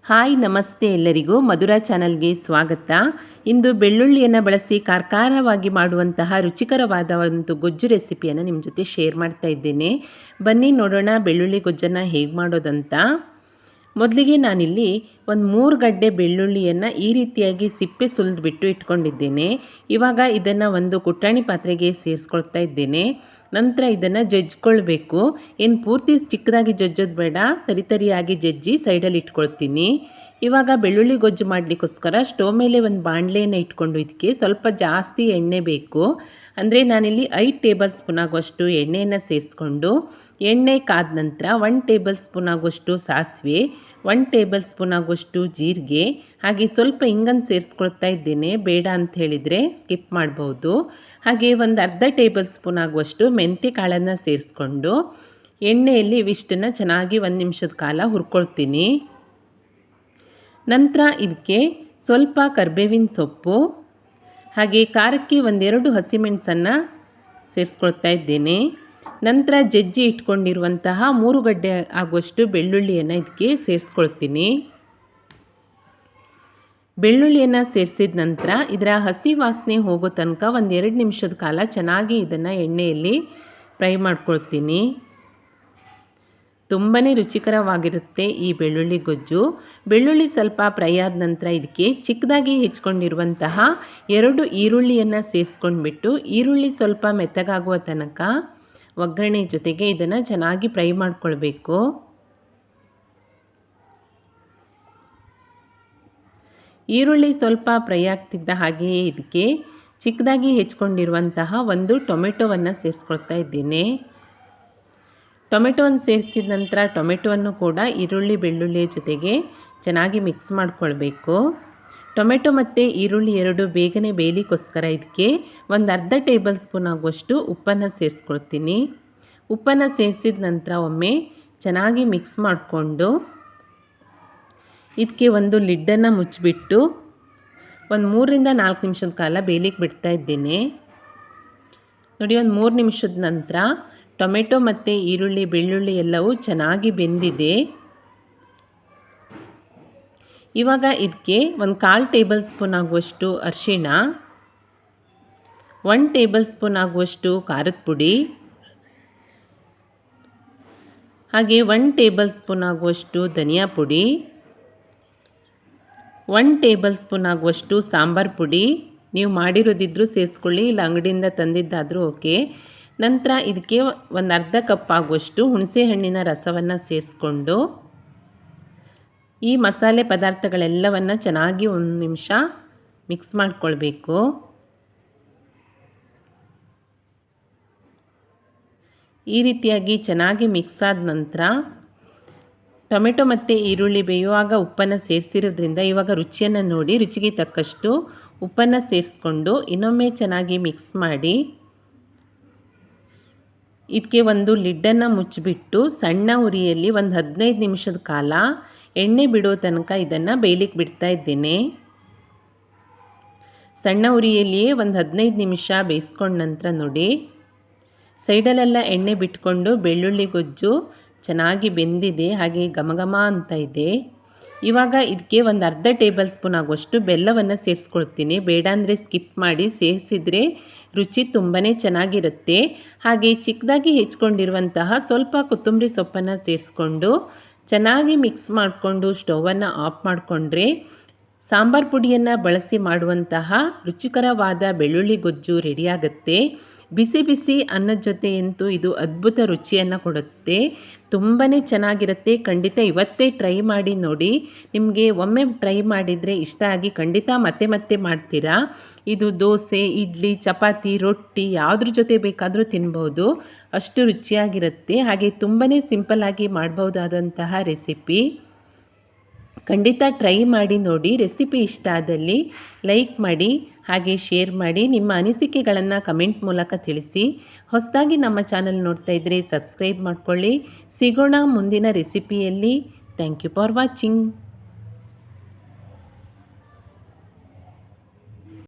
Hi ನಮಸ್ತೆ ಎಲ್ಲರಿಗೂ ಮಧುರಾ ಚಾನಲ್ಗೆ ಸ್ವಾಗತ. ಇಂದು ಬೆಳ್ಳುಳ್ಳಿಯನ್ನು ಬಳಸಿ ಖಾರವಾಗಿ ಮಾಡುವಂತಹ ರುಚಿಕರವಾದ ಒಂದು ಗೊಜ್ಜು ರೆಸಿಪಿಯನ್ನು ನಿಮ್ಮ ಜೊತೆ ಶೇರ್ ಮಾಡ್ತಾ ಇದ್ದೇನೆ. ಬನ್ನಿ ನೋಡೋಣ ಬೆಳ್ಳುಳ್ಳಿ ಗೊಜ್ಜನ್ನು ಹೇಗೆ ಮಾಡೋದಂತ. ಮೊದಲಿಗೆ ನಾನಿಲ್ಲಿ ಒಂದು 3 ಗಡ್ಡೆ ಬೆಳ್ಳುಳ್ಳಿಯನ್ನು ಈ ರೀತಿಯಾಗಿ ಸಿಪ್ಪೆ ಸುಲಿದ್ಬಿಟ್ಟು ಇಟ್ಕೊಂಡಿದ್ದೇನೆ. ಇವಾಗ ಇದನ್ನು ಒಂದು ಕುಟ್ಟಾಣಿ ಪಾತ್ರೆಗೆ ಸೇರಿಸ್ಕೊಳ್ತಾ ಇದ್ದೇನೆ. ನಂತರ ಇದನ್ನು ಜಜ್ಜಿಕೊಳ್ಬೇಕು. ಏನು ಪೂರ್ತಿ ಚಿಕ್ಕದಾಗಿ ಜಜ್ಜೋದು ಬೇಡ, ತರಿಯಾಗಿ ಜಜ್ಜಿ ಸೈಡಲ್ಲಿ ಇಟ್ಕೊಳ್ತೀನಿ. ಇವಾಗ ಬೆಳ್ಳುಳ್ಳಿ ಗೊಜ್ಜು ಮಾಡಲಿಕ್ಕೋಸ್ಕರ ಸ್ಟವ್ ಮೇಲೆ ಒಂದು ಬಾಣಲೆಯನ್ನು ಇಟ್ಕೊಂಡು ಇದಕ್ಕೆ ಸ್ವಲ್ಪ ಜಾಸ್ತಿ ಎಣ್ಣೆ ಬೇಕು. ಅಂದರೆ ನಾನಿಲ್ಲಿ 5 ಟೇಬಲ್ ಸ್ಪೂನ್ ಆಗುವಷ್ಟು ಎಣ್ಣೆಯನ್ನು ಸೇರಿಸ್ಕೊಂಡು, ಎಣ್ಣೆ ಕಾದ ನಂತರ 1 ಟೇಬಲ್ ಸ್ಪೂನ್ ಆಗುವಷ್ಟು ಸಾಸಿವೆ, 1 ಟೇಬಲ್ ಸ್ಪೂನ್ ಆಗುವಷ್ಟು ಜೀರಿಗೆ, ಹಾಗೆ ಸ್ವಲ್ಪ ಇಂಗನ್ನು ಸೇರಿಸ್ಕೊಳ್ತಾ ಇದ್ದೇನೆ. ಬೇಡ ಅಂತ ಹೇಳಿದರೆ ಸ್ಕಿಪ್ ಮಾಡ್ಬೋದು. ಹಾಗೆ ಒಂದು ಅರ್ಧ ಟೇಬಲ್ ಸ್ಪೂನ್ ಆಗುವಷ್ಟು ಮೆಂತ್ಯ ಕಾಳನ್ನು ಸೇರಿಸ್ಕೊಂಡು ಎಣ್ಣೆಯಲ್ಲಿ ಇವಿಷ್ಟನ್ನು ಚೆನ್ನಾಗಿ 1 ನಿಮಿಷದ ಕಾಲ ಹುರ್ಕೊಳ್ತೀನಿ. ನಂತರ ಇದಕ್ಕೆ ಸ್ವಲ್ಪ ಕರಿಬೇವಿನ ಸೊಪ್ಪು, ಹಾಗೆ ಖಾರಕ್ಕೆ 1-2 ಹಸಿಮೆಣಸನ್ನು ಸೇರಿಸ್ಕೊಳ್ತಾ ಇದ್ದೇನೆ. ನಂತರ ಜಜ್ಜಿ ಇಟ್ಕೊಂಡಿರುವಂತಹ 3 ಗಡ್ಡೆ ಆಗುವಷ್ಟು ಬೆಳ್ಳುಳ್ಳಿಯನ್ನು ಇದಕ್ಕೆ ಸೇರಿಸ್ಕೊಳ್ತೀನಿ. ಬೆಳ್ಳುಳ್ಳಿಯನ್ನು ಸೇರಿಸಿದ ನಂತರ ಇದರ ಹಸಿ ವಾಸನೆ ಹೋಗೋ ತನಕ 1-2 ನಿಮಿಷದ ಕಾಲ ಚೆನ್ನಾಗಿ ಇದನ್ನು ಎಣ್ಣೆಯಲ್ಲಿ ಫ್ರೈ ಮಾಡ್ಕೊಳ್ತೀನಿ. ತುಂಬಾ ರುಚಿಕರವಾಗಿರುತ್ತೆ ಈ ಬೆಳ್ಳುಳ್ಳಿ ಗೊಜ್ಜು. ಬೆಳ್ಳುಳ್ಳಿ ಸ್ವಲ್ಪ ಫ್ರೈ ಆದ ನಂತರ ಇದಕ್ಕೆ ಚಿಕ್ಕದಾಗಿ ಹೆಚ್ಕೊಂಡಿರುವಂತಹ 2 ಈರುಳ್ಳಿಯನ್ನು ಸೇರಿಸ್ಕೊಂಡ್ಬಿಟ್ಟು ಈರುಳ್ಳಿ ಸ್ವಲ್ಪ ಮೆತ್ತಗಾಗುವ ತನಕ ಒಗ್ಗರಣೆ ಜೊತೆಗೆ ಇದನ್ನು ಚೆನ್ನಾಗಿ ಫ್ರೈ ಮಾಡ್ಕೊಳ್ಬೇಕು. ಈರುಳ್ಳಿ ಸ್ವಲ್ಪ ಫ್ರೈ ಆಗ್ತಿದ್ದ ಹಾಗೆಯೇ ಇದಕ್ಕೆ ಚಿಕ್ಕದಾಗಿ ಹೆಚ್ಕೊಂಡಿರುವಂತಹ 1 ಟೊಮೆಟೊವನ್ನು ಸೇರಿಸ್ಕೊಳ್ತಾ ಇದ್ದೇನೆ. ಟೊಮೆಟೊವನ್ನು ಸೇರಿಸಿದ ನಂತರ ಟೊಮೆಟೊವನ್ನು ಕೂಡ ಈರುಳ್ಳಿ ಬೆಳ್ಳುಳ್ಳಿಯ ಜೊತೆಗೆ ಚೆನ್ನಾಗಿ ಮಿಕ್ಸ್ ಮಾಡ್ಕೊಳ್ಬೇಕು. ಟೊಮೆಟೊ ಮತ್ತು ಈರುಳ್ಳಿ 2 ಬೇಗನೆ ಬೇಯಲಿಕ್ಕೋಸ್ಕರ ಇದಕ್ಕೆ ಒಂದು ಅರ್ಧ ಟೇಬಲ್ ಸ್ಪೂನ್ ಆಗುವಷ್ಟು ಉಪ್ಪನ್ನು ಸೇರಿಸ್ಕೊಳ್ತೀನಿ. ಉಪ್ಪನ್ನು ಸೇರಿಸಿದ ನಂತರ ಒಮ್ಮೆ ಚೆನ್ನಾಗಿ ಮಿಕ್ಸ್ ಮಾಡಿಕೊಂಡು ಇದಕ್ಕೆ ಒಂದು ಲಿಡ್ಡನ್ನು ಮುಚ್ಚಿಬಿಟ್ಟು ಒಂದು 3-4 ನಿಮಿಷದ ಕಾಲ ಬೇಯಲಿಕ್ಕೆ ಬಿಡ್ತಾ ಇದ್ದೇನೆ. ನೋಡಿ, ಒಂದು 3 ನಿಮಿಷದ ನಂತರ ಟೊಮೆಟೊ ಮತ್ತು ಈರುಳ್ಳಿ ಬೆಳ್ಳುಳ್ಳಿ ಎಲ್ಲವೂ ಚೆನ್ನಾಗಿ ಬೆಂದಿದೆ. ಇವಾಗ ಇದಕ್ಕೆ ಒಂದು 1/4 ಟೇಬಲ್ ಸ್ಪೂನ್ ಆಗುವಷ್ಟು ಅರಿಶಿಣ, 1 ಟೇಬಲ್ ಸ್ಪೂನ್ ಆಗುವಷ್ಟು ಖಾರದ ಪುಡಿ, ಹಾಗೆ 1 ಟೇಬಲ್ ಸ್ಪೂನ್ ಆಗುವಷ್ಟು ಧನಿಯಾ ಪುಡಿ, 1 ಟೇಬಲ್ ಸ್ಪೂನ್ ಆಗುವಷ್ಟು ಸಾಂಬಾರು ಪುಡಿ. ನೀವು ಮಾಡಿರೋದಿದ್ರೂ ಸೇರಿಸ್ಕೊಳ್ಳಿ, ಇಲ್ಲ ಅಂಗಡಿಯಿಂದ ತಂದಿದ್ದಾದರೂ ಓಕೆ. ನಂತರ ಇದಕ್ಕೆ ಒಂದು ಅರ್ಧ ಕಪ್ ಆಗುವಷ್ಟು ಹುಣಸೆ ಹಣ್ಣಿನ ರಸವನ್ನು ಸೇರಿಸ್ಕೊಂಡು ಈ ಮಸಾಲೆ ಪದಾರ್ಥಗಳೆಲ್ಲವನ್ನು ಚೆನ್ನಾಗಿ 1 ನಿಮಿಷ ಮಿಕ್ಸ್ ಮಾಡಿಕೊಳ್ಬೇಕು. ಈ ರೀತಿಯಾಗಿ ಚೆನ್ನಾಗಿ ಮಿಕ್ಸ್ ಆದ ನಂತರ ಟೊಮೆಟೊ ಮತ್ತು ಈರುಳ್ಳಿ ಬೇಯುವಾಗ ಉಪ್ಪನ್ನು ಸೇರಿಸಿರೋದ್ರಿಂದ ಇವಾಗ ರುಚಿಯನ್ನು ನೋಡಿ ರುಚಿಗೆ ತಕ್ಕಷ್ಟು ಉಪ್ಪನ್ನು ಸೇರಿಸ್ಕೊಂಡು ಇನ್ನೊಮ್ಮೆ ಚೆನ್ನಾಗಿ ಮಿಕ್ಸ್ ಮಾಡಿ ಇದಕ್ಕೆ ಒಂದು ಲಿಡ್ಡನ್ನು ಮುಚ್ಚಿಬಿಟ್ಟು ಸಣ್ಣ ಉರಿಯಲ್ಲಿ ಒಂದು 15 ನಿಮಿಷದ ಕಾಲ ಎಣ್ಣೆ ಬಿಡೋ ತನಕ ಇದನ್ನು ಬೇಯಲಿಕ್ಕೆ ಬಿಡ್ತಾ ಇದ್ದೇನೆ. ಸಣ್ಣ ಉರಿಯಲ್ಲಿಯೇ ಒಂದು 15 ನಿಮಿಷ ಬೇಯಿಸ್ಕೊಂಡ ನಂತರ ನೋಡಿ ಸೈಡಲ್ಲೆಲ್ಲ ಎಣ್ಣೆ ಬಿಟ್ಕೊಂಡು ಬೆಳ್ಳುಳ್ಳಿ ಗೊಜ್ಜು ಚೆನ್ನಾಗಿ ಬೆಂದಿದೆ, ಹಾಗೆ ಘಮಘಮ ಅಂತ ಇದೆ. ಇವಾಗ ಇದಕ್ಕೆ ಒಂದು ಅರ್ಧ ಟೇಬಲ್ ಸ್ಪೂನ್ ಆಗುವಷ್ಟು ಬೆಲ್ಲವನ್ನು ಸೇರಿಸ್ಕೊಳ್ತೀನಿ. ಬೇಡ ಅಂದರೆ ಸ್ಕಿಪ್ ಮಾಡಿ, ಸೇರಿಸಿದರೆ ರುಚಿ ತುಂಬಾ ಚೆನ್ನಾಗಿರುತ್ತೆ. ಹಾಗೆ ಚಿಕ್ಕದಾಗಿ ಹೆಚ್ಕೊಂಡಿರುವಂತಹ ಸ್ವಲ್ಪ ಕೊತ್ತಂಬರಿ ಸೊಪ್ಪನ್ನು ಸೇರಿಸ್ಕೊಂಡು ಚೆನ್ನಾಗಿ ಮಿಕ್ಸ್ ಮಾಡಿಕೊಂಡು ಸ್ಟವನ್ನು ಆಫ್ ಮಾಡಿಕೊಂಡ್ರೆ ಸಾಂಬಾರು ಪುಡಿಯನ್ನು ಬಳಸಿ ಮಾಡುವಂತಹ ರುಚಿಕರವಾದ ಬೆಳ್ಳುಳ್ಳಿ ಗೊಜ್ಜು ರೆಡಿಯಾಗುತ್ತೆ. ಬಿಸಿ ಬಿಸಿ ಅನ್ನದ ಜೊತೆ ಅಂತೂ ಇದು ಅದ್ಭುತ ರುಚಿಯನ್ನು ಕೊಡುತ್ತೆ. ತುಂಬಾ ಚೆನ್ನಾಗಿರುತ್ತೆ. ಖಂಡಿತ ಇವತ್ತೇ ಟ್ರೈ ಮಾಡಿ ನೋಡಿ. ನಿಮಗೆ ಒಮ್ಮೆ ಟ್ರೈ ಮಾಡಿದರೆ ಇಷ್ಟ ಆಗಿ ಖಂಡಿತ ಮತ್ತೆ ಮತ್ತೆ ಮಾಡ್ತೀರಾ. ಇದು ದೋಸೆ, ಇಡ್ಲಿ, ಚಪಾತಿ, ರೊಟ್ಟಿ ಯಾವುದ್ರ ಜೊತೆ ಬೇಕಾದರೂ ತಿನ್ಬೋದು. ಅಷ್ಟು ರುಚಿಯಾಗಿರುತ್ತೆ. ಹಾಗೆ ತುಂಬಾ ಸಿಂಪಲ್ಲಾಗಿ ಮಾಡ್ಬೋದಾದಂತಹ ರೆಸಿಪಿ. ಖಂಡಿತ ಟ್ರೈ ಮಾಡಿ ನೋಡಿ. ರೆಸಿಪಿ ಇಷ್ಟ ಆದಲ್ಲಿ ಲೈಕ್ ಮಾಡಿ, ಹಾಗೆ ಶೇರ್ ಮಾಡಿ. ನಿಮ್ಮ ಅನಿಸಿಕೆಗಳನ್ನು ಕಮೆಂಟ್ ಮೂಲಕ ತಿಳಿಸಿ. ಹೊಸದಾಗಿ ನಮ್ಮ ಚಾನಲ್ ನೋಡ್ತಾ ಇದ್ದರೆ ಸಬ್ಸ್ಕ್ರೈಬ್ ಮಾಡ್ಕೊಳ್ಳಿ. ಸಿಗೋಣ ಮುಂದಿನ ರೆಸಿಪಿಯಲ್ಲಿ. Thank you for watching.